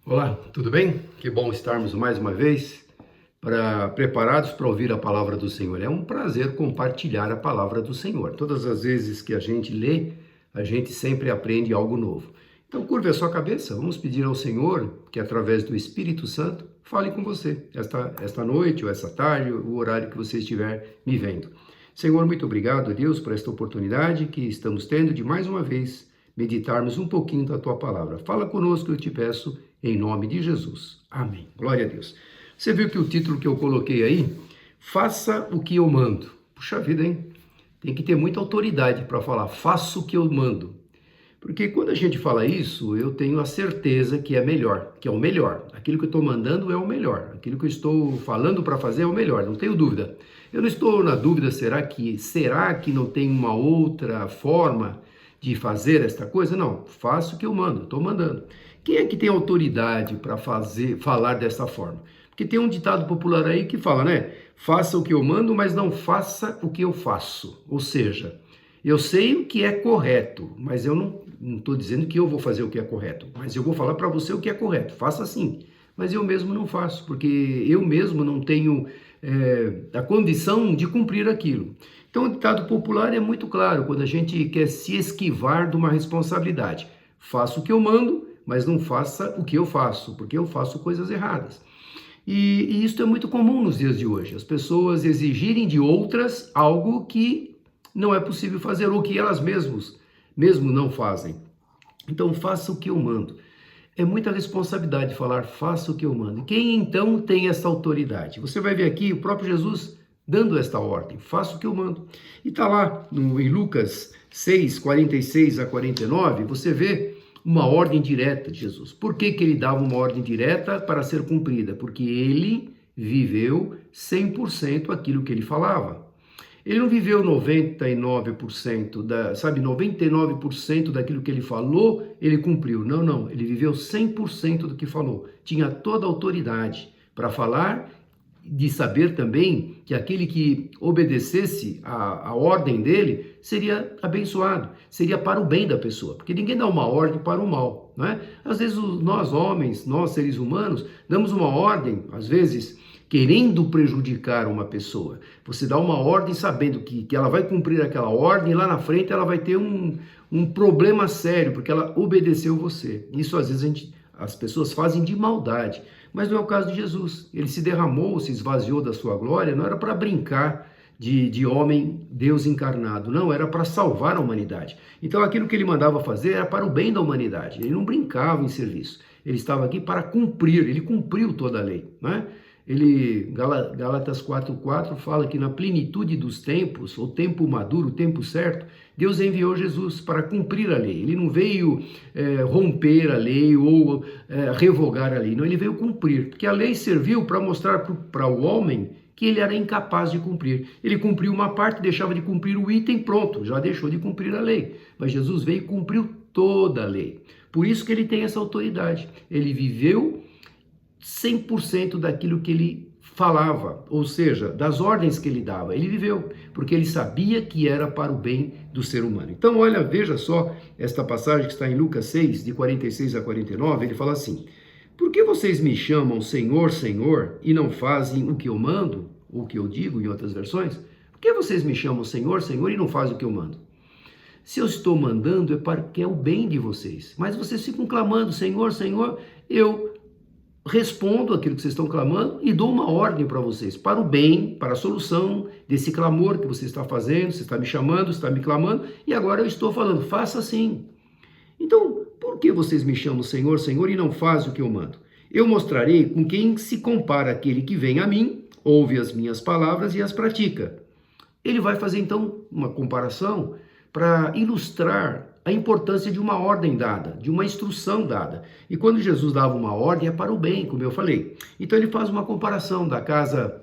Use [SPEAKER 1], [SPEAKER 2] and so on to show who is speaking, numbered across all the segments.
[SPEAKER 1] Olá, tudo bem? Que bom estarmos mais uma vez preparados para ouvir a palavra do Senhor. É um prazer compartilhar a palavra do Senhor. Todas as vezes que a gente lê, a gente sempre aprende algo novo. Então, curve a sua cabeça, vamos pedir ao Senhor que, através do Espírito Santo, fale com você esta noite ou esta tarde, o horário que você estiver me vendo. Senhor, muito obrigado, Deus, por esta oportunidade que estamos tendo de mais uma vez meditarmos um pouquinho da tua palavra. Fala conosco, eu te peço, em nome de Jesus. Amém. Glória a Deus. Você viu que o título que eu coloquei aí, faça o que eu mando. Puxa vida, hein? Tem que ter muita autoridade para falar, faça o que eu mando. Porque quando a gente fala isso, eu tenho a certeza que é melhor, que é o melhor. Aquilo que eu estou mandando é o melhor. Aquilo que eu estou falando para fazer é o melhor, não tenho dúvida. Eu não estou na dúvida, será que não tem uma outra forma de fazer esta coisa? Não, faço o que eu mando, estou mandando. Quem é que tem autoridade para falar dessa forma? Porque tem um ditado popular aí que fala, né? Faça o que eu mando, mas não faça o que eu faço. Ou seja, eu sei o que é correto, mas eu não estou dizendo que eu vou fazer o que é correto, mas eu vou falar para você o que é correto. Faça assim. Mas eu mesmo não faço, porque eu mesmo não tenho a condição de cumprir aquilo. Então, o ditado popular é muito claro, quando a gente quer se esquivar de uma responsabilidade. Faça o que eu mando, mas não faça o que eu faço, porque eu faço coisas erradas. E isso é muito comum nos dias de hoje, as pessoas exigirem de outras algo que não é possível fazer, ou que elas mesmo não fazem. Então, faça o que eu mando. É muita responsabilidade falar, faça o que eu mando. Quem então tem essa autoridade? Você vai ver aqui o próprio Jesus dando esta ordem, faça o que eu mando. E está lá em Lucas 6, 46 a 49, você vê uma ordem direta de Jesus. Por que ele dava uma ordem direta para ser cumprida? Porque ele viveu 100% aquilo que ele falava. Ele não viveu 99%, 99% daquilo que ele falou, ele cumpriu. Não, ele viveu 100% do que falou. Tinha toda a autoridade para falar, de saber também que aquele que obedecesse a ordem dele seria abençoado, seria para o bem da pessoa, porque ninguém dá uma ordem para o mal, não é? Às vezes nós homens, nós seres humanos, damos uma ordem, às vezes querendo prejudicar uma pessoa. Você dá uma ordem sabendo que ela vai cumprir aquela ordem e lá na frente ela vai ter um problema sério, porque ela obedeceu você. Isso às vezes as pessoas fazem de maldade, mas não é o caso de Jesus. Ele se derramou, se esvaziou da sua glória, não era para brincar de homem, Deus encarnado, não, era para salvar a humanidade. Então aquilo que ele mandava fazer era para o bem da humanidade, ele não brincava em serviço, ele estava aqui para cumprir, ele cumpriu toda a lei, né? Gálatas 4:4 fala que na plenitude dos tempos, o tempo maduro, o tempo certo, Deus enviou Jesus para cumprir a lei. Ele não veio romper a lei ou revogar a lei, não, ele veio cumprir, porque a lei serviu para mostrar para o homem que ele era incapaz de cumprir. Ele cumpriu uma parte, deixava de cumprir o item, pronto, já deixou de cumprir a lei. Mas Jesus veio e cumpriu toda a lei. Por isso que ele tem essa autoridade. Ele viveu 100% daquilo que ele falava, ou seja, das ordens que ele dava, ele viveu, porque ele sabia que era para o bem do ser humano. Então, olha, veja só esta passagem que está em Lucas 6, de 46 a 49, ele fala assim: por que vocês me chamam Senhor, Senhor, e não fazem o que eu mando, ou o que eu digo em outras versões? Por que vocês me chamam Senhor, Senhor, e não fazem o que eu mando? Se eu estou mandando é para que é o bem de vocês, mas vocês ficam clamando, Senhor, Senhor, eu respondo aquilo que vocês estão clamando e dou uma ordem para vocês, para o bem, para a solução desse clamor que você está fazendo, você está me chamando, você está me clamando, e agora eu estou falando, faça assim. Então, por que vocês me chamam Senhor, Senhor e não fazem o que eu mando? Eu mostrarei com quem se compara aquele que vem a mim, ouve as minhas palavras e as pratica. Ele vai fazer então uma comparação para ilustrar a importância de uma ordem dada, de uma instrução dada. E quando Jesus dava uma ordem é para o bem, como eu falei. Então ele faz uma comparação da casa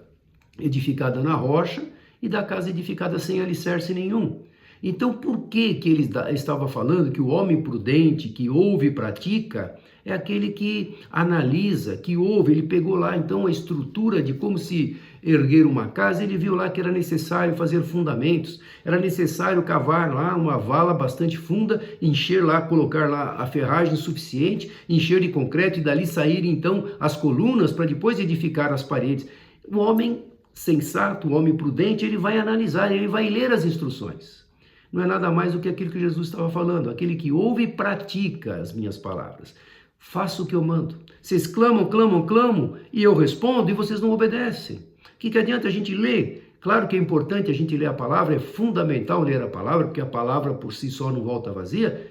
[SPEAKER 1] edificada na rocha e da casa edificada sem alicerce nenhum. Então por que ele estava falando que o homem prudente, que ouve e pratica, é aquele que analisa, que ouve? Ele pegou lá então a estrutura de como se erguer uma casa, ele viu lá que era necessário fazer fundamentos, era necessário cavar lá uma vala bastante funda, encher lá, colocar lá a ferragem suficiente, encher de concreto e dali sair então as colunas para depois edificar as paredes. O homem sensato, o homem prudente, ele vai analisar, ele vai ler as instruções. Não é nada mais do que aquilo que Jesus estava falando, aquele que ouve e pratica as minhas palavras. Faça o que eu mando. Vocês clamam, clamam, clamam, e eu respondo, e vocês não obedecem. O que adianta a gente ler? Claro que é importante a gente ler a palavra, é fundamental ler a palavra, porque a palavra por si só não volta vazia,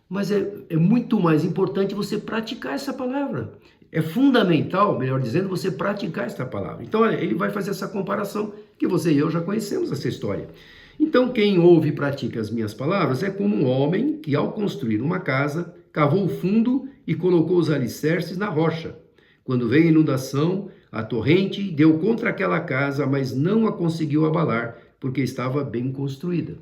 [SPEAKER 1] mas é muito mais importante você praticar essa palavra. É fundamental, melhor dizendo, você praticar essa palavra. Então, olha, ele vai fazer essa comparação, que você e eu já conhecemos essa história. Então, quem ouve e pratica as minhas palavras é como um homem que, ao construir uma casa, cavou o fundo e colocou os alicerces na rocha. Quando veio a inundação, a torrente deu contra aquela casa, mas não a conseguiu abalar, porque estava bem construída.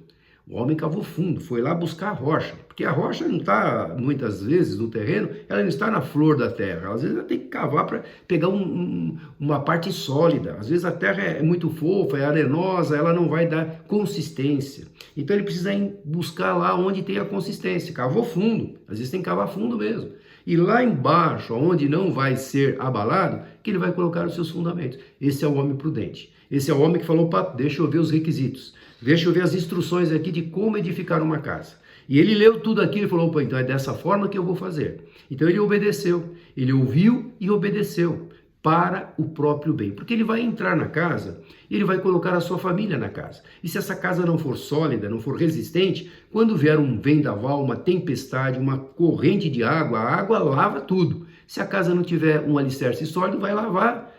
[SPEAKER 1] O homem cavou fundo, foi lá buscar a rocha, porque a rocha não está, muitas vezes, no terreno, ela não está na flor da terra. Às vezes ela tem que cavar para pegar uma parte sólida. Às vezes a terra é muito fofa, é arenosa, ela não vai dar consistência. Então ele precisa ir buscar lá onde tem a consistência. Cavou fundo, às vezes tem que cavar fundo mesmo. E lá embaixo, onde não vai ser abalado, que ele vai colocar os seus fundamentos. Esse é o homem prudente. Esse é o homem que falou, deixa eu ver os requisitos. Deixa eu ver as instruções aqui de como edificar uma casa. E ele leu tudo aquilo e falou, então é dessa forma que eu vou fazer. Então ele obedeceu, ele ouviu e obedeceu para o próprio bem. Porque ele vai entrar na casa, ele vai colocar a sua família na casa. E se essa casa não for sólida, não for resistente, quando vier um vendaval, uma tempestade, uma corrente de água, a água lava tudo. Se a casa não tiver um alicerce sólido, vai lavar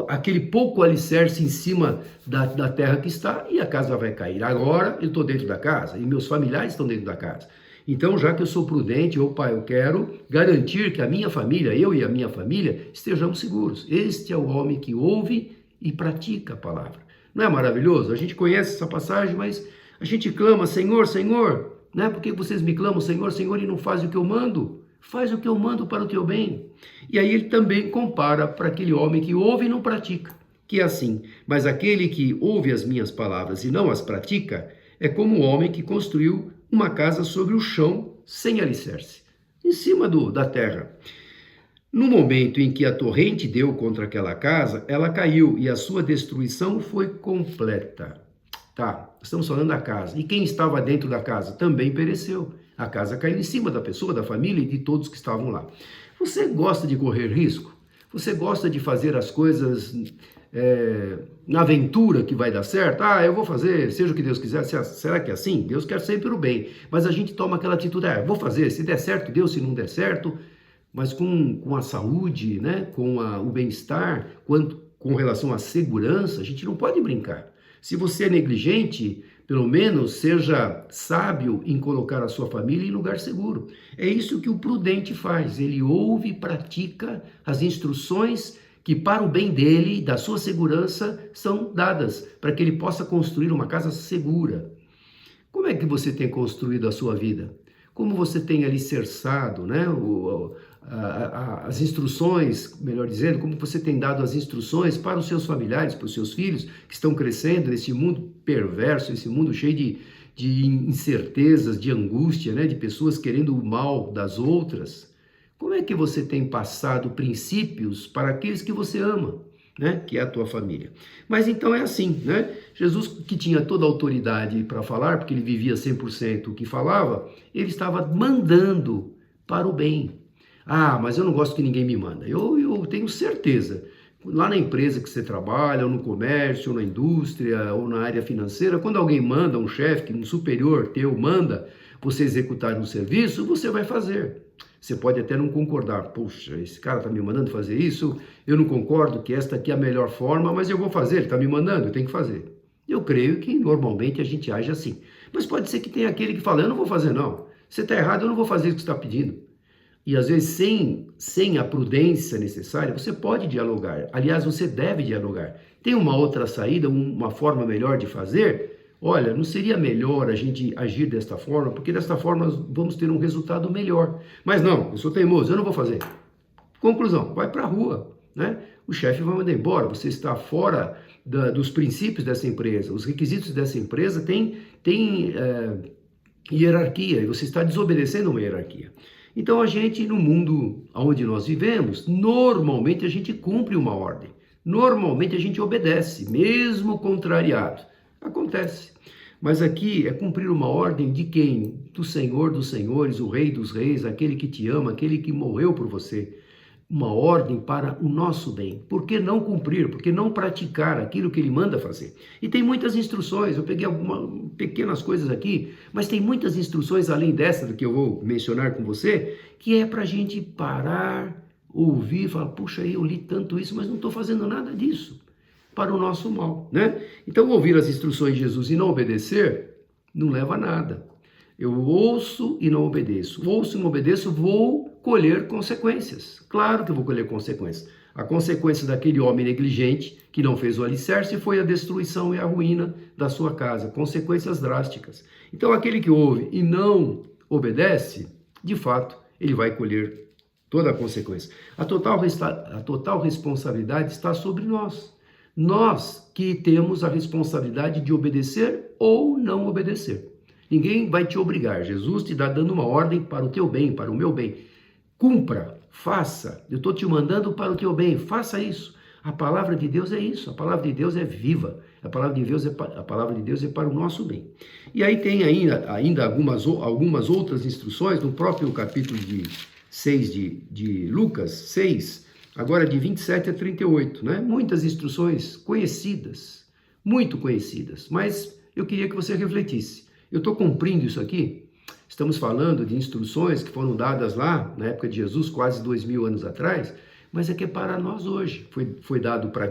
[SPEAKER 1] aquele pouco alicerce em cima da terra que está e a casa vai cair. Agora eu estou dentro da casa e meus familiares estão dentro da casa. Então, já que eu sou prudente, eu quero garantir que a minha família, eu e a minha família, estejamos seguros. Este é o homem que ouve e pratica a palavra. Não é maravilhoso? A gente conhece essa passagem, mas a gente clama, Senhor, Senhor, né? Por que vocês me clamam, Senhor, Senhor, e não fazem o que eu mando? Faz o que eu mando para o teu bem. E aí ele também compara para aquele homem que ouve e não pratica, que é assim, mas aquele que ouve as minhas palavras e não as pratica, é como o homem que construiu uma casa sobre o chão sem alicerce, em cima da terra. No momento em que a torrente deu contra aquela casa, ela caiu e a sua destruição foi completa. Tá, estamos falando da casa. E quem estava dentro da casa também pereceu. A casa caiu em cima da pessoa, da família e de todos que estavam lá. Você gosta de correr risco? Você gosta de fazer as coisas na aventura que vai dar certo? Eu vou fazer, seja o que Deus quiser. Será que é assim? Deus quer sempre o bem. Mas a gente toma aquela atitude, vou fazer, se der certo, Deus, se não der certo. Mas com a saúde, né? Com o bem-estar, com relação à segurança, a gente não pode brincar. Se você é negligente, pelo menos seja sábio em colocar a sua família em lugar seguro. É isso que o prudente faz. Ele ouve e pratica as instruções que para o bem dele, da sua segurança, são dadas, para que ele possa construir uma casa segura. Como é que você tem construído a sua vida? Como você tem alicerçado, né, as instruções, melhor dizendo, como você tem dado as instruções para os seus familiares, para os seus filhos que estão crescendo nesse mundo perverso, esse mundo cheio de incertezas, de angústia, né, de pessoas querendo o mal das outras. Como é que você tem passado princípios para aqueles que você ama, né, que é a tua família? Mas então é assim, né? Jesus, que tinha toda a autoridade para falar, porque ele vivia 100% o que falava, ele estava mandando para o bem. Mas eu não gosto que ninguém me manda. Eu tenho certeza, lá na empresa que você trabalha, ou no comércio, ou na indústria, ou na área financeira, quando alguém manda, um chefe, um superior teu manda você executar um serviço, você vai fazer. Você pode até não concordar. Puxa, esse cara está me mandando fazer isso, eu não concordo que esta aqui é a melhor forma, mas eu vou fazer, ele está me mandando, eu tenho que fazer. Eu creio que normalmente a gente age assim. Mas pode ser que tenha aquele que fala, eu não vou fazer não. Você está errado, eu não vou fazer o que você está pedindo. E às vezes sem a prudência necessária, você pode dialogar. Aliás, você deve dialogar. Tem uma outra saída, uma forma melhor de fazer? Olha, não seria melhor a gente agir desta forma? Porque desta forma nós vamos ter um resultado melhor. Mas não, eu sou teimoso, eu não vou fazer. Conclusão, vai para a rua. né? O chefe vai mandar embora, você está fora dos princípios dessa empresa, os requisitos dessa empresa têm hierarquia, e você está desobedecendo uma hierarquia. Então a gente, no mundo onde nós vivemos, normalmente a gente cumpre uma ordem, normalmente a gente obedece, mesmo contrariado. Acontece. Mas aqui é cumprir uma ordem de quem? Do Senhor dos Senhores, o Rei dos Reis, aquele que te ama, aquele que morreu por você. Uma ordem para o nosso bem. Por que não cumprir? Por que não praticar aquilo que ele manda fazer? E tem muitas instruções, eu peguei algumas pequenas coisas aqui, mas tem muitas instruções além dessa do que eu vou mencionar com você, que é para a gente parar, ouvir, falar, puxa, eu li tanto isso, mas não estou fazendo nada disso, para o nosso mal, né? Então, ouvir as instruções de Jesus e não obedecer, não leva a nada. Eu ouço e não obedeço. Ouço e não obedeço, vou colher consequências. Claro que eu vou colher consequências. A consequência daquele homem negligente que não fez o alicerce foi a destruição e a ruína da sua casa. Consequências drásticas. Então, aquele que ouve e não obedece, de fato, ele vai colher toda a consequência. A total responsabilidade está sobre nós. Nós que temos a responsabilidade de obedecer ou não obedecer. Ninguém vai te obrigar. Jesus te está dando uma ordem para o teu bem, para o meu bem. Cumpra, faça. Eu estou te mandando para o teu bem. Faça isso. A palavra de Deus é isso. A palavra de Deus é viva. A palavra de Deus é para o nosso bem. E aí tem ainda algumas outras instruções no próprio capítulo 6 de Lucas 6, agora de 27 a 38, né? Muitas instruções conhecidas, muito conhecidas, mas eu queria que você refletisse. Eu estou cumprindo isso aqui? Estamos falando de instruções que foram dadas lá, na época de Jesus, quase 2000 anos atrás, mas é que é para nós hoje. Foi dado para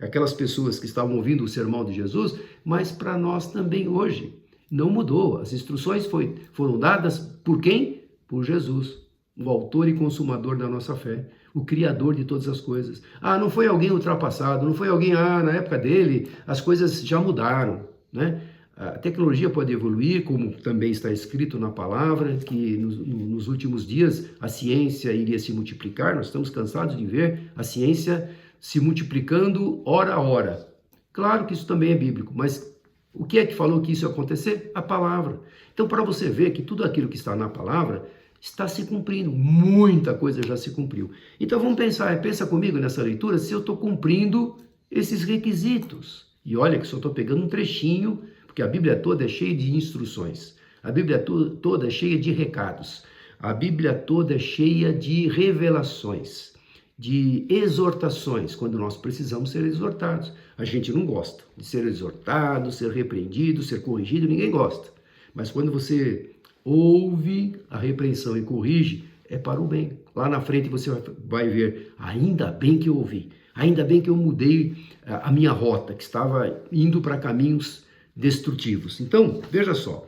[SPEAKER 1] aquelas pessoas que estavam ouvindo o sermão de Jesus, mas para nós também hoje. Não mudou. As instruções foram dadas por quem? Por Jesus, o autor e consumador da nossa fé, o criador de todas as coisas. Não foi alguém ultrapassado, não foi alguém, na época dele as coisas já mudaram, né? A tecnologia pode evoluir, como também está escrito na palavra, que nos últimos dias a ciência iria se multiplicar. Nós estamos cansados de ver a ciência se multiplicando hora a hora. Claro que isso também é bíblico, mas o que é que falou que isso ia acontecer? A palavra. Então, para você ver que tudo aquilo que está na palavra está se cumprindo, muita coisa já se cumpriu. Então vamos pensa comigo nessa leitura se eu estou cumprindo esses requisitos. E olha que só estou pegando um trechinho, porque a Bíblia toda é cheia de instruções, a Bíblia toda é cheia de recados, a Bíblia toda é cheia de revelações, de exortações, quando nós precisamos ser exortados. A gente não gosta de ser exortado, ser repreendido, ser corrigido, ninguém gosta. Mas quando você ouve a repreensão e corrige, é para o bem. Lá na frente você vai ver, ainda bem que eu ouvi, ainda bem que eu mudei a minha rota, que estava indo para caminhos destrutivos. Então, veja só,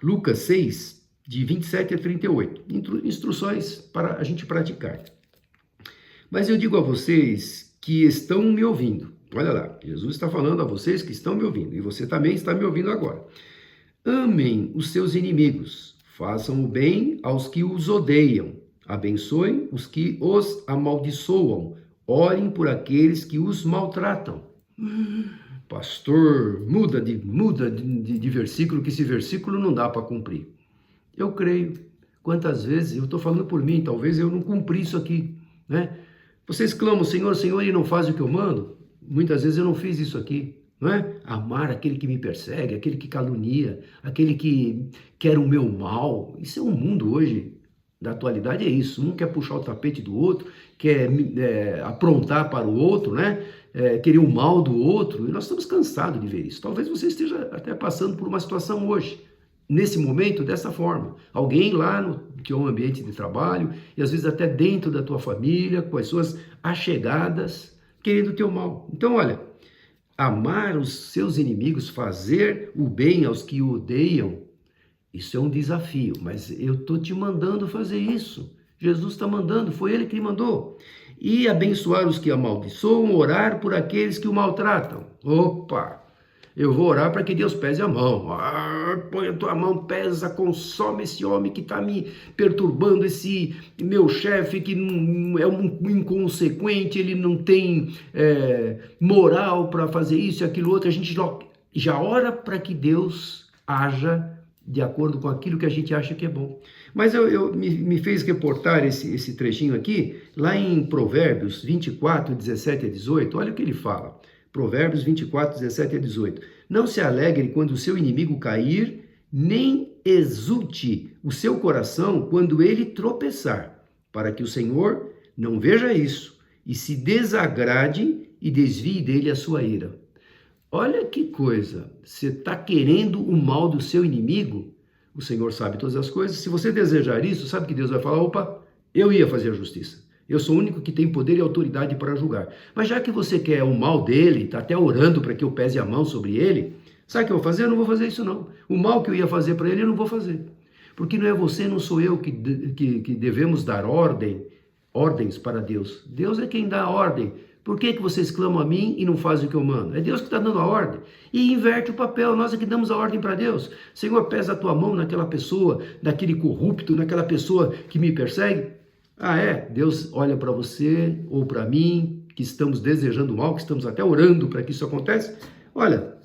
[SPEAKER 1] Lucas 6, de 27 a 38, instruções para a gente praticar. Mas eu digo a vocês que estão me ouvindo, olha lá, Jesus está falando a vocês que estão me ouvindo, e você também está me ouvindo agora. Amem os seus inimigos, façam o bem aos que os odeiam, abençoem os que os amaldiçoam, orem por aqueles que os maltratam. Pastor, muda de versículo, que esse versículo não dá para cumprir. Eu creio. Quantas vezes, eu estou falando por mim, talvez eu não cumpri isso aqui, né? Vocês clamam, Senhor, Senhor, e não fazem o que eu mando? Muitas vezes eu não fiz isso aqui, não é? Amar aquele que me persegue, aquele que calunia, aquele que quer o meu mal. Isso é um mundo hoje, da atualidade é isso. Um quer puxar o tapete do outro, quer aprontar para o outro, né? Querer o mal do outro, e nós estamos cansados de ver isso. Talvez você esteja até passando por uma situação hoje, nesse momento, dessa forma. Alguém lá no teu ambiente de trabalho, e às vezes até dentro da tua família, com as suas achegadas, querendo o teu mal. Então, olha, amar os seus inimigos, fazer o bem aos que o odeiam, isso é um desafio, mas eu estou te mandando fazer isso. Jesus está mandando, foi Ele que mandou. E abençoar os que amaldiçoam, orar por aqueles que o maltratam. Opa! eu vou orar para que Deus pese a mão. Põe a tua mão, pesa, consome esse homem que está me perturbando, esse meu chefe que é um inconsequente, ele não tem moral para fazer isso e aquilo outro. A gente já ora para que Deus haja de acordo com aquilo que a gente acha que é bom. Mas me fez reportar esse trechinho aqui, lá em Provérbios 24, 17 a 18, olha o que ele fala. Provérbios 24, 17 a 18. Não se alegre quando o seu inimigo cair, nem exulte o seu coração quando ele tropeçar, para que o Senhor não veja isso e se desagrade e desvie dele a sua ira. Olha que coisa, você está querendo o mal do seu inimigo? O Senhor sabe todas as coisas. Se você desejar isso, sabe que Deus vai falar, opa, eu ia fazer a justiça. Eu sou o único que tem poder e autoridade para julgar. Mas já que você quer o mal dele, está até orando para que eu pese a mão sobre ele, sabe o que eu vou fazer? Eu não vou fazer isso não. O mal que eu ia fazer para ele, eu não vou fazer. Porque não é você, não sou eu que devemos dar ordens para Deus. Deus é quem dá a ordem. Por que vocês clamam a mim e não fazem o que eu mando? É Deus que está dando a ordem. E inverte o papel, nós é que damos a ordem para Deus. Senhor, pesa a tua mão naquela pessoa, naquele corrupto, naquela pessoa que me persegue. Deus olha para você ou para mim, que estamos desejando mal, que estamos até orando para que isso aconteça. Olha,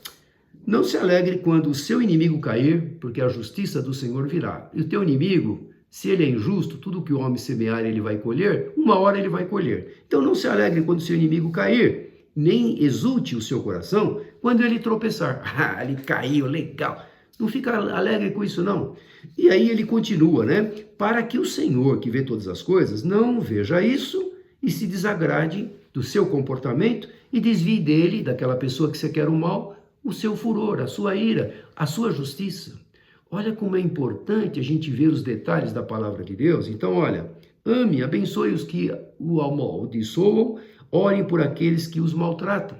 [SPEAKER 1] não se alegre quando o seu inimigo cair, porque a justiça do Senhor virá. E o teu inimigo, se ele é injusto, tudo que o homem semear ele vai colher, uma hora ele vai colher. Então não se alegre quando o seu inimigo cair, nem exulte o seu coração quando ele tropeçar. Ele caiu, legal. Não fica alegre com isso não. E aí ele continua, né? Para que o Senhor, que vê todas as coisas, não veja isso e se desagrade do seu comportamento e desvie dele, daquela pessoa que você quer o mal, o seu furor, a sua ira, a sua justiça. Olha como é importante a gente ver os detalhes da palavra de Deus. Então, olha, ame, abençoe os que o amaldiçoam, orem por aqueles que os maltratam.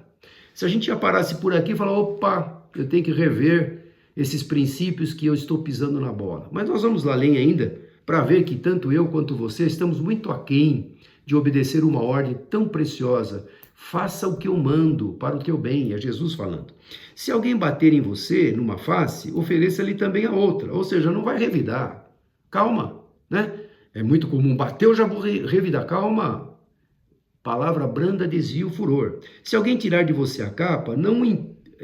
[SPEAKER 1] Se a gente já parasse por aqui e falar, opa, eu tenho que rever esses princípios que eu estou pisando na bola. Mas nós vamos lá além ainda, para ver que tanto eu quanto você estamos muito aquém de obedecer uma ordem tão preciosa. Faça o que eu mando para o teu bem, é Jesus falando. Se alguém bater em você numa face, ofereça-lhe também a outra, ou seja, não vai revidar. Calma, né? É muito comum, bateu, já vou revidar. Calma. Palavra branda desvia o furor. Se alguém tirar de você a capa, não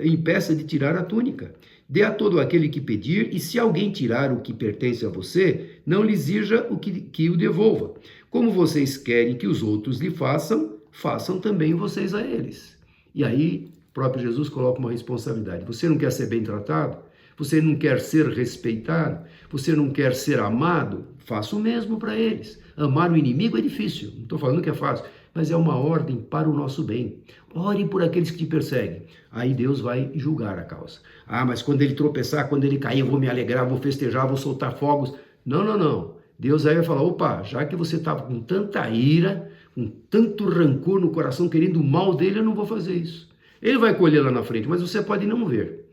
[SPEAKER 1] impeça de tirar a túnica. Dê a todo aquele que pedir, e se alguém tirar o que pertence a você, não lhe exija que o devolva. Como vocês querem que os outros lhe façam, façam também vocês a eles. E aí, o próprio Jesus coloca uma responsabilidade. Você não quer ser bem tratado? Você não quer ser respeitado? Você não quer ser amado? Faça o mesmo para eles. Amar o inimigo é difícil, não estou falando que é fácil, mas é uma ordem para o nosso bem. Ore por aqueles que te perseguem. Aí Deus vai julgar a causa. Mas quando ele tropeçar, quando ele cair, eu vou me alegrar, vou festejar, vou soltar fogos. Não. Deus aí vai falar, opa, já que você estava com tanta ira, com tanto rancor no coração, querendo o mal dele, eu não vou fazer isso. Ele vai colher lá na frente, mas você pode não ver.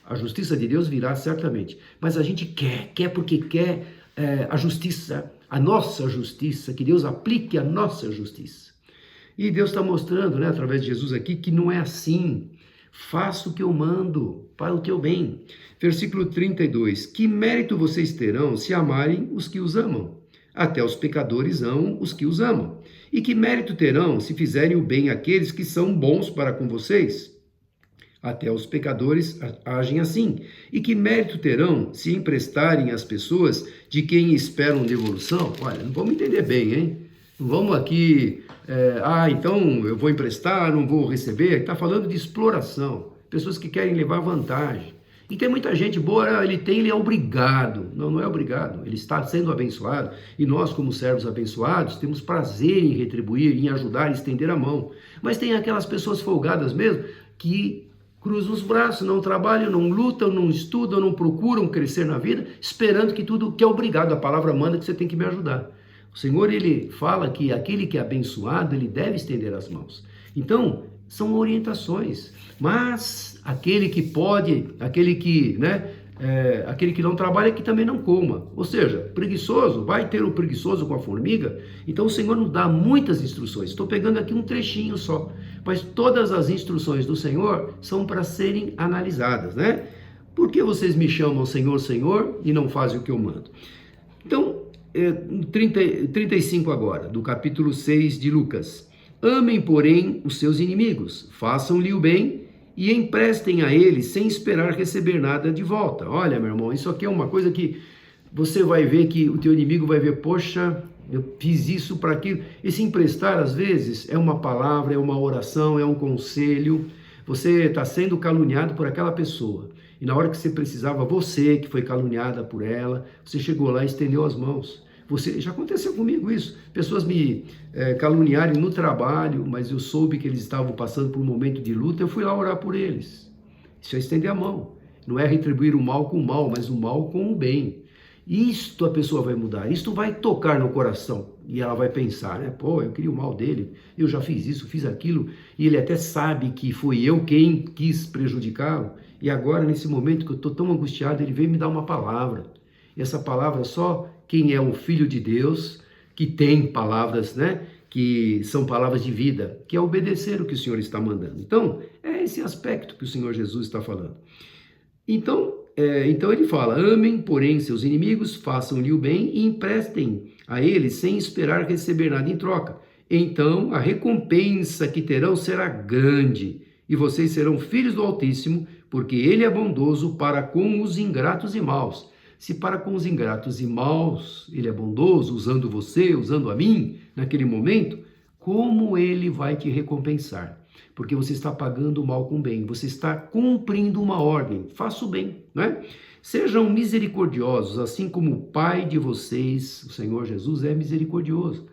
[SPEAKER 1] A justiça de Deus virá certamente. Mas a gente quer porque quer a justiça, a nossa justiça, que Deus aplique a nossa justiça. E Deus está mostrando, né, através de Jesus aqui, que não é assim. Faça o que eu mando para o teu bem. Versículo 32. Que mérito vocês terão se amarem os que os amam? Até os pecadores amam os que os amam. E que mérito terão se fizerem o bem àqueles que são bons para com vocês? Até os pecadores agem assim. E que mérito terão se emprestarem às pessoas de quem esperam devolução? Olha, não vamos entender bem, hein? Não vamos aqui, então eu vou emprestar, não vou receber. Está falando de exploração. Pessoas que querem levar vantagem. E tem muita gente boa, ele é obrigado. Não é obrigado, ele está sendo abençoado. E nós, como servos abençoados, temos prazer em retribuir, em ajudar, em estender a mão. Mas tem aquelas pessoas folgadas mesmo, que cruzam os braços, não trabalham, não lutam, não estudam, não procuram crescer na vida, esperando que tudo que é obrigado, a palavra manda que você tem que me ajudar. O Senhor, ele fala que aquele que é abençoado, ele deve estender as mãos. Então, são orientações. Mas aquele que pode, aquele que aquele que não trabalha que também não coma. Ou seja, preguiçoso, vai ter o preguiçoso com a formiga. Então o Senhor nos dá muitas instruções. Estou pegando aqui um trechinho só, mas todas as instruções do Senhor são para serem analisadas, né? Por que vocês me chamam Senhor, Senhor e não fazem o que eu mando? Então, 35 agora, do capítulo 6 de Lucas. Amem, porém, os seus inimigos, façam-lhe o bem e emprestem a eles sem esperar receber nada de volta. Olha, meu irmão, isso aqui é uma coisa que você vai ver que o teu inimigo vai ver, poxa, eu fiz isso para aquilo. Esse emprestar, às vezes, é uma palavra, é uma oração, é um conselho. Você está sendo caluniado por aquela pessoa. E na hora que você precisava, você que foi caluniada por ela, você chegou lá e estendeu as mãos. Já aconteceu comigo isso. Pessoas me caluniarem no trabalho, mas eu soube que eles estavam passando por um momento de luta, eu fui lá orar por eles. Isso é estender a mão. Não é retribuir o mal com o mal, mas o mal com o bem. Isto a pessoa vai mudar, isto vai tocar no coração. E ela vai pensar, né? Pô, eu queria o mal dele, eu já fiz isso, fiz aquilo. E ele até sabe que foi eu quem quis prejudicá-lo. E agora, nesse momento que eu estou tão angustiado, ele veio me dar uma palavra. E essa palavra só quem é o Filho de Deus, que tem palavras, né? Que são palavras de vida, que é obedecer o que o Senhor está mandando. Então, é esse aspecto que o Senhor Jesus está falando. Então ele fala, amem, porém, seus inimigos, façam-lhe o bem e emprestem a eles sem esperar receber nada em troca. Então, a recompensa que terão será grande e vocês serão filhos do Altíssimo, porque ele é bondoso para com os ingratos e maus. Se para com os ingratos e maus ele é bondoso, usando você, usando a mim, naquele momento, como ele vai te recompensar? Porque você está pagando o mal com o bem, você está cumprindo uma ordem, faça o bem, né? Sejam misericordiosos, assim como o Pai de vocês, o Senhor Jesus, é misericordioso.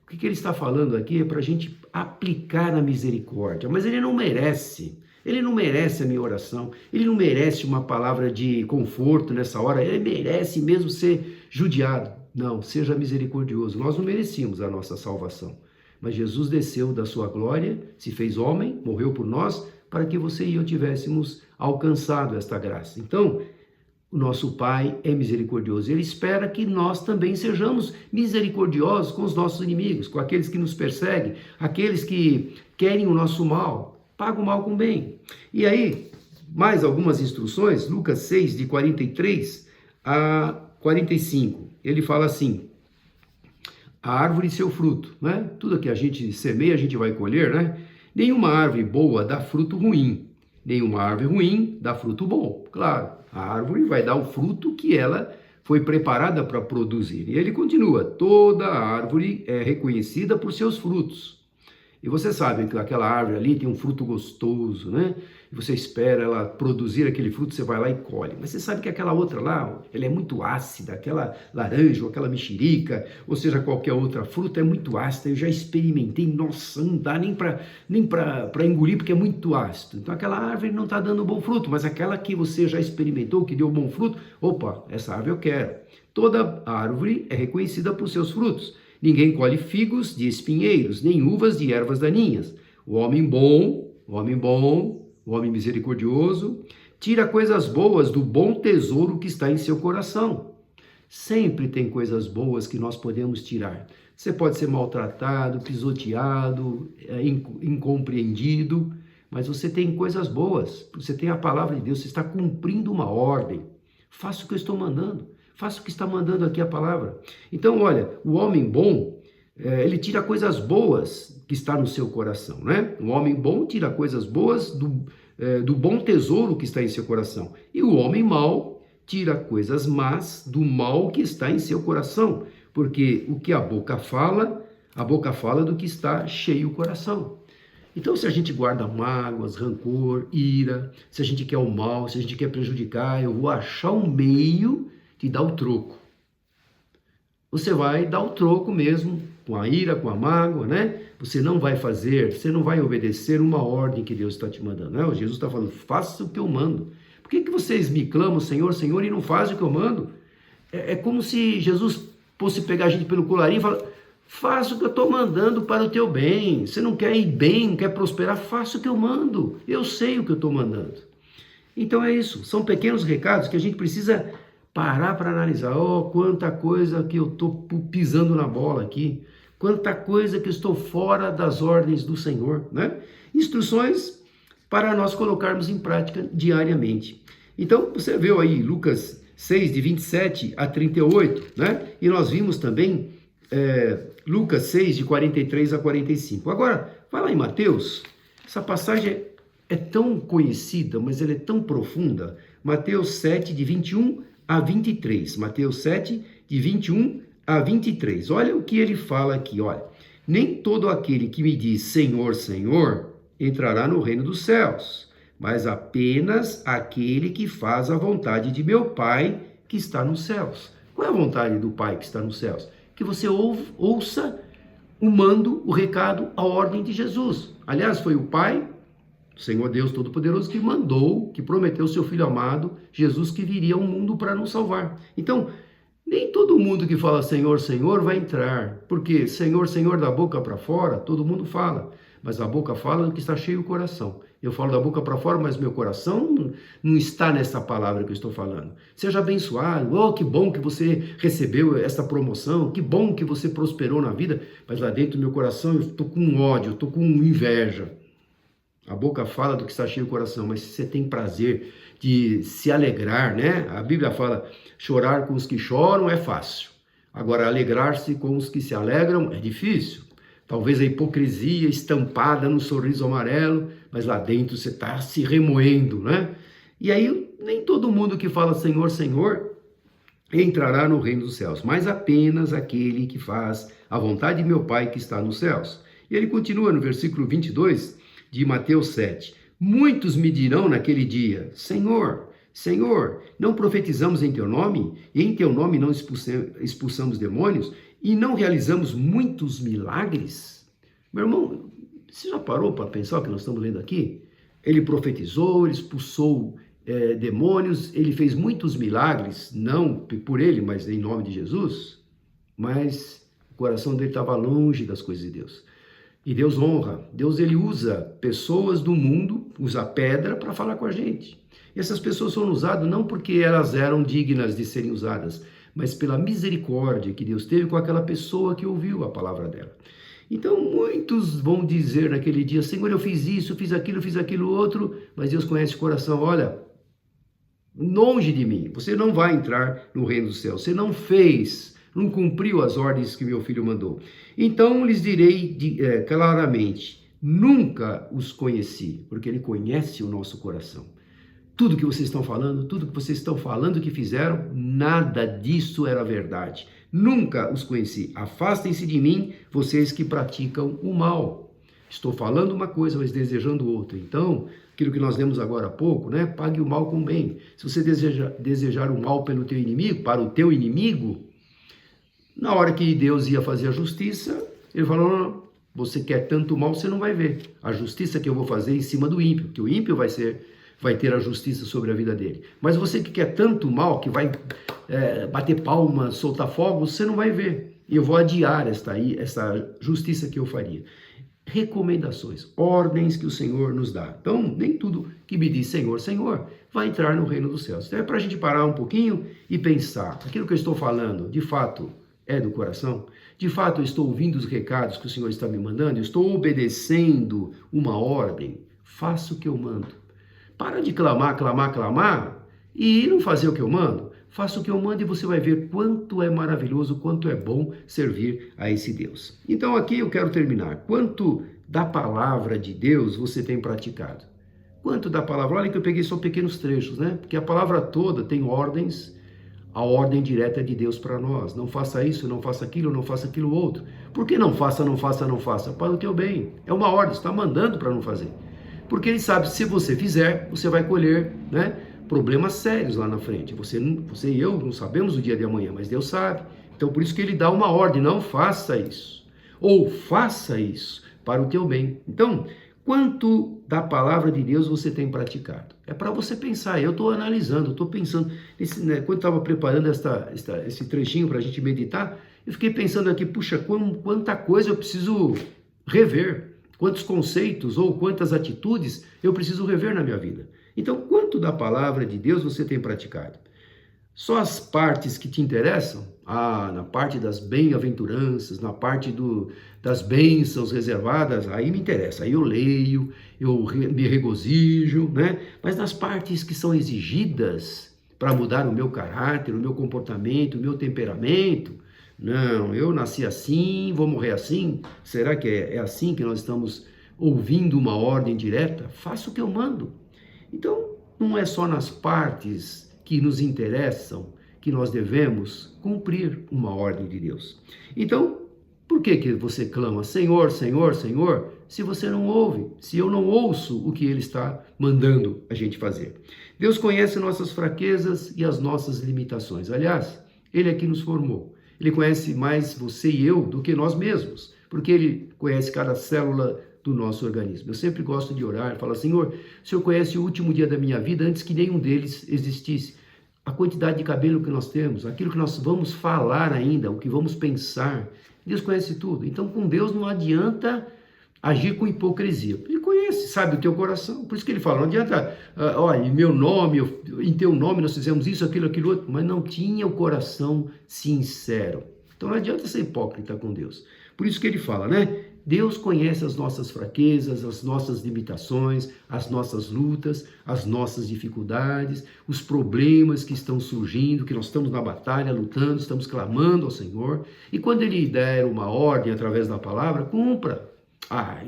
[SPEAKER 1] O que ele está falando aqui é para a gente aplicar a misericórdia, mas ele não merece a minha oração, ele não merece uma palavra de conforto nessa hora, ele merece mesmo ser judiado. Não, seja misericordioso, nós não merecíamos a nossa salvação. Mas Jesus desceu da sua glória, se fez homem, morreu por nós, para que você e eu tivéssemos alcançado esta graça. Então, o nosso Pai é misericordioso. Ele espera que nós também sejamos misericordiosos com os nossos inimigos, com aqueles que nos perseguem, aqueles que querem o nosso mal. Paga o mal com o bem. E aí, mais algumas instruções, Lucas 6, de 43 a 45. Ele fala assim, a árvore e seu fruto, né? Tudo que a gente semeia, a gente vai colher, né? Nenhuma árvore boa dá fruto ruim, nenhuma árvore ruim dá fruto bom. Claro, a árvore vai dar o fruto que ela foi preparada para produzir. E ele continua, toda árvore é reconhecida por seus frutos. E você sabe que aquela árvore ali tem um fruto gostoso, né? E você espera ela produzir aquele fruto, você vai lá e colhe. Mas você sabe que aquela outra lá, ela é muito ácida, aquela laranja ou aquela mexerica, ou seja, qualquer outra fruta é muito ácida. Eu já experimentei, nossa, não dá nem para engolir porque é muito ácido. Então aquela árvore não está dando bom fruto, mas aquela que você já experimentou, que deu bom fruto, opa, essa árvore eu quero. Toda árvore é reconhecida por seus frutos. Ninguém colhe figos de espinheiros, nem uvas de ervas daninhas. O homem bom, o homem misericordioso, tira coisas boas do bom tesouro que está em seu coração. Sempre tem coisas boas que nós podemos tirar. Você pode ser maltratado, pisoteado, incompreendido, mas você tem coisas boas. Você tem a palavra de Deus, você está cumprindo uma ordem. Faça o que eu estou mandando. Faça o que está mandando aqui a palavra. Então, olha, o homem bom, ele tira coisas boas que está no seu coração, né? O homem bom tira coisas boas do bom tesouro que está em seu coração. E o homem mau tira coisas más do mal que está em seu coração. Porque o que a boca fala do que está cheio o coração. Então, se a gente guarda mágoas, rancor, ira, se a gente quer o mal, se a gente quer prejudicar, eu vou achar um meio de dar o troco. Você vai dar o troco mesmo, com a ira, com a mágoa, né? Você não vai obedecer uma ordem que Deus está te mandando, né? O Jesus está falando, faça o que eu mando. Por que vocês me clamam, Senhor, Senhor, e não fazem o que eu mando? É como se Jesus fosse pegar a gente pelo colarinho e falar, faça o que eu estou mandando para o teu bem. Você não quer ir bem, não quer prosperar, faça o que eu mando. Eu sei o que eu estou mandando. Então é isso, são pequenos recados que a gente precisa parar para analisar. Oh, quanta coisa que eu estou pisando na bola aqui, quanta coisa que eu estou fora das ordens do Senhor, né? Instruções para nós colocarmos em prática diariamente. Então, você viu aí Lucas 6, de 27 a 38, né? E nós vimos também Lucas 6, de 43 a 45. Agora, vai lá em Mateus, essa passagem é tão conhecida, mas ela é tão profunda. Mateus 7, de 21 a 23. Mateus 7, de 21 a 23. Olha o que ele fala aqui, olha. Nem todo aquele que me diz Senhor, Senhor, entrará no reino dos céus, mas apenas aquele que faz a vontade de meu Pai que está nos céus. Qual é a vontade do Pai que está nos céus? Que você ouça o mando, o recado, a ordem de Jesus. Aliás, foi o Pai, o Senhor Deus Todo-Poderoso, que mandou, que prometeu seu Filho amado, Jesus, que viria ao mundo para nos salvar. Então, nem todo mundo que fala Senhor, Senhor vai entrar, porque Senhor, Senhor da boca para fora, todo mundo fala, mas a boca fala do que está cheio o coração. Eu falo da boca para fora, mas meu coração não está nessa palavra que eu estou falando. Seja abençoado, oh, que bom que você recebeu essa promoção, que bom que você prosperou na vida, mas lá dentro do meu coração eu estou com ódio, eu estou com inveja. A boca fala do que está cheio o coração, mas se você tem prazer de se alegrar, né? A Bíblia fala, chorar com os que choram é fácil. Agora, alegrar-se com os que se alegram é difícil. Talvez a hipocrisia estampada no sorriso amarelo, mas lá dentro você está se remoendo, né? E aí, nem todo mundo que fala Senhor, Senhor, entrará no reino dos céus, mas apenas aquele que faz a vontade de meu Pai que está nos céus. E ele continua no versículo 22 de Mateus 7. Muitos me dirão naquele dia, Senhor, Senhor, não profetizamos em teu nome? E em teu nome não expulsamos demônios? E não realizamos muitos milagres? Meu irmão, você já parou para pensar o que nós estamos lendo aqui? Ele profetizou, ele expulsou demônios, ele fez muitos milagres, não por ele, mas em nome de Jesus. Mas o coração dele estava longe das coisas de Deus. E Deus honra. Deus, ele usa pessoas do mundo, usa pedra para falar com a gente. E essas pessoas foram usadas não porque elas eram dignas de serem usadas, mas pela misericórdia que Deus teve com aquela pessoa que ouviu a palavra dela. Então, muitos vão dizer naquele dia, Senhor, eu fiz isso, fiz aquilo outro, mas Deus conhece o coração. Olha, longe de mim, você não vai entrar no reino do céu. Você não fez, não cumpriu as ordens que meu filho mandou. Então, lhes direi claramente, nunca os conheci, porque ele conhece o nosso coração. Tudo que vocês estão falando que fizeram, nada disso era verdade. Nunca os conheci. Afastem-se de mim, vocês que praticam o mal. Estou falando uma coisa, mas desejando outra. Então, aquilo que nós lemos agora há pouco, né? Pague o mal com o bem. Se você desejar o mal pelo teu inimigo, para o teu inimigo, na hora que Deus ia fazer a justiça, ele falou, não, você quer tanto mal, você não vai ver. A justiça que eu vou fazer em cima do ímpio, que o ímpio vai ter a justiça sobre a vida dele. Mas você que quer tanto mal, que vai bater palmas, soltar fogos, você não vai ver. E eu vou adiar essa justiça que eu faria. Recomendações, ordens que o Senhor nos dá. Então, nem tudo que me diz Senhor, Senhor, vai entrar no reino dos céus. Então é para a gente parar um pouquinho e pensar, aquilo que eu estou falando, de fato, é do coração? De fato, eu estou ouvindo os recados que o Senhor está me mandando? Eu estou obedecendo uma ordem? Faça o que eu mando. Para de clamar e não fazer o que eu mando. Faça o que eu mando e você vai ver quanto é maravilhoso, quanto é bom servir a esse Deus. Então aqui eu quero terminar. Quanto da palavra de Deus você tem praticado? Quanto da palavra? Olha que eu peguei só pequenos trechos, né? Porque a palavra toda tem ordens, a ordem direta de Deus para nós. Não faça isso, não faça aquilo outro. Por que não faça? Para o teu bem. É uma ordem, está mandando para não fazer. Porque ele sabe, se você fizer, você vai colher, né, problemas sérios lá na frente. Você e eu não sabemos o dia de amanhã, mas Deus sabe. Então, por isso que ele dá uma ordem, não faça isso. Ou faça isso para o teu bem. Então, quanto da palavra de Deus você tem praticado? É para você pensar. Eu estou analisando, estou pensando. Quando estava preparando esse trechinho para a gente meditar, eu fiquei pensando aqui, puxa, quanta coisa eu preciso rever. Quantos conceitos ou quantas atitudes eu preciso rever na minha vida. Então, quanto da palavra de Deus você tem praticado? Só as partes que te interessam? Na parte das bem-aventuranças, na parte das bênçãos reservadas, aí me interessa, aí eu leio, me regozijo, né? Mas nas partes que são exigidas para mudar o meu caráter, o meu comportamento, o meu temperamento, não, eu nasci assim, vou morrer assim? Será que é assim que nós estamos ouvindo uma ordem direta? Faça o que eu mando. Então, não é só nas partes que nos interessam que nós devemos cumprir uma ordem de Deus. Então, por que você clama Senhor, Senhor, Senhor, se você não ouve, se eu não ouço o que Ele está mandando a gente fazer? Deus conhece nossas fraquezas e as nossas limitações. Aliás, Ele é que nos formou. Ele conhece mais você e eu do que nós mesmos, porque Ele conhece cada célula do nosso organismo. Eu sempre gosto de orar e falar, Senhor, o Senhor conhece o último dia da minha vida antes que nenhum deles existisse. A quantidade de cabelo que nós temos, aquilo que nós vamos falar ainda, o que vamos pensar. Deus conhece tudo. Então, com Deus não adianta agir com hipocrisia. Ele conhece, sabe o teu coração. Por isso que ele fala, não adianta, olha, em meu nome, em teu nome nós fizemos isso, aquilo, aquilo outro, mas não tinha o coração sincero. Então não adianta ser hipócrita com Deus. Por isso que ele fala, né? Deus conhece as nossas fraquezas, as nossas limitações, as nossas lutas, as nossas dificuldades, os problemas que estão surgindo, que nós estamos na batalha, lutando, estamos clamando ao Senhor. E quando Ele der uma ordem através da palavra, cumpra.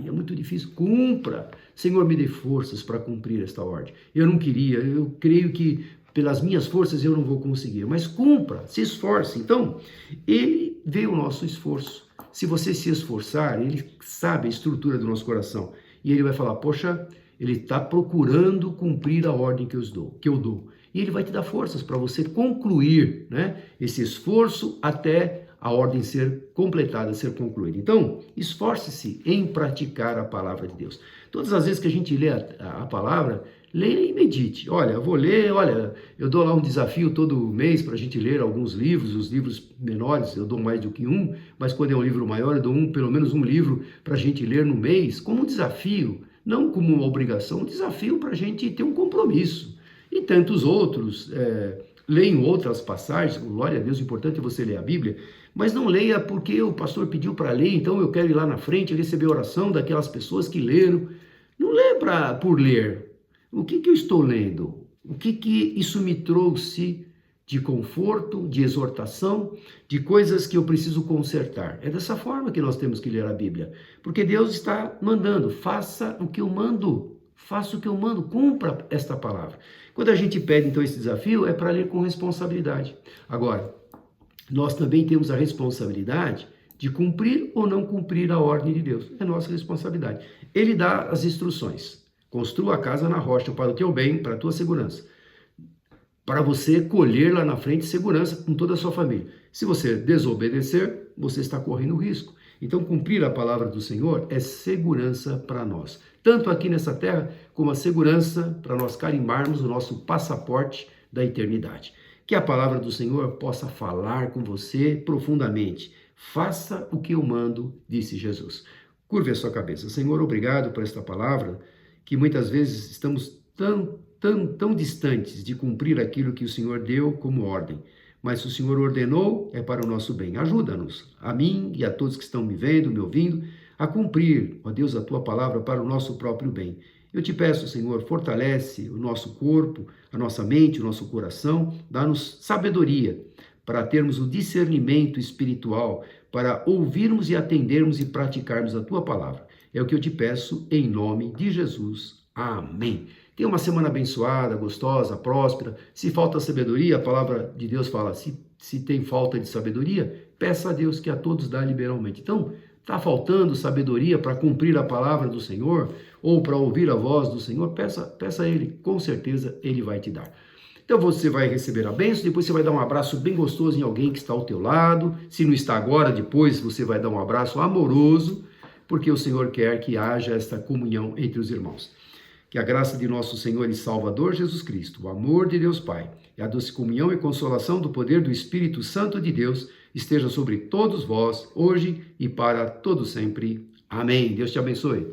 [SPEAKER 1] É muito difícil, cumpra. Senhor, me dê forças para cumprir esta ordem. Eu não queria, eu creio que pelas minhas forças eu não vou conseguir, mas cumpra, se esforce. Então, Ele vê o nosso esforço. Se você se esforçar, Ele sabe a estrutura do nosso coração. E Ele vai falar, poxa, Ele está procurando cumprir a ordem que eu dou. E Ele vai te dar forças para você concluir, né, esse esforço até a ordem ser completada, ser concluída. Então, esforce-se em praticar a palavra de Deus. Todas as vezes que a gente lê a palavra, leia e medite. Olha, eu vou ler, eu dou lá um desafio todo mês para a gente ler alguns livros, os livros menores eu dou mais do que um, mas quando é um livro maior eu dou pelo menos um livro para a gente ler no mês, como um desafio, não como uma obrigação, um desafio para a gente ter um compromisso. E tantos outros, leiam outras passagens, glória a Deus, o importante é você ler a Bíblia, mas não leia porque o pastor pediu para ler, então eu quero ir lá na frente e receber oração daquelas pessoas que leram. Não lê por ler. O que eu estou lendo? O que isso me trouxe de conforto, de exortação, de coisas que eu preciso consertar? É dessa forma que nós temos que ler a Bíblia, porque Deus está mandando, faça o que eu mando. Faça o que eu mando, cumpra esta palavra. Quando a gente pede, então, esse desafio, é para ler com responsabilidade. Agora, nós também temos a responsabilidade de cumprir ou não cumprir a ordem de Deus. É nossa responsabilidade. Ele dá as instruções. Construa a casa na rocha para o teu bem, para a tua segurança. Para você colher lá na frente segurança com toda a sua família. Se você desobedecer, você está correndo risco. Então, cumprir a palavra do Senhor é segurança para nós. Tanto aqui nessa terra, como a segurança para nós carimbarmos o nosso passaporte da eternidade. Que a palavra do Senhor possa falar com você profundamente. Faça o que eu mando, disse Jesus. Curve a sua cabeça. Senhor, obrigado por esta palavra, que muitas vezes estamos tão distantes de cumprir aquilo que o Senhor deu como ordem. Mas se o Senhor ordenou, é para o nosso bem. Ajuda-nos, a mim e a todos que estão me vendo, me ouvindo, a cumprir, ó Deus, a tua palavra para o nosso próprio bem. Eu te peço, Senhor, fortalece o nosso corpo, a nossa mente, o nosso coração, dá-nos sabedoria para termos o discernimento espiritual, para ouvirmos e atendermos e praticarmos a tua palavra. É o que eu te peço em nome de Jesus. Amém. Tenha uma semana abençoada, gostosa, próspera. Se falta sabedoria, a palavra de Deus fala, se tem falta de sabedoria, peça a Deus que a todos dá liberalmente. Então, está faltando sabedoria para cumprir a palavra do Senhor ou para ouvir a voz do Senhor? Peça a Ele, com certeza Ele vai te dar. Então você vai receber a bênção, depois você vai dar um abraço bem gostoso em alguém que está ao teu lado. Se não está agora, depois você vai dar um abraço amoroso, porque o Senhor quer que haja esta comunhão entre os irmãos. Que a graça de nosso Senhor e Salvador Jesus Cristo, o amor de Deus Pai e a doce comunhão e consolação do poder do Espírito Santo de Deus esteja sobre todos vós, hoje e para todo sempre. Amém. Deus te abençoe.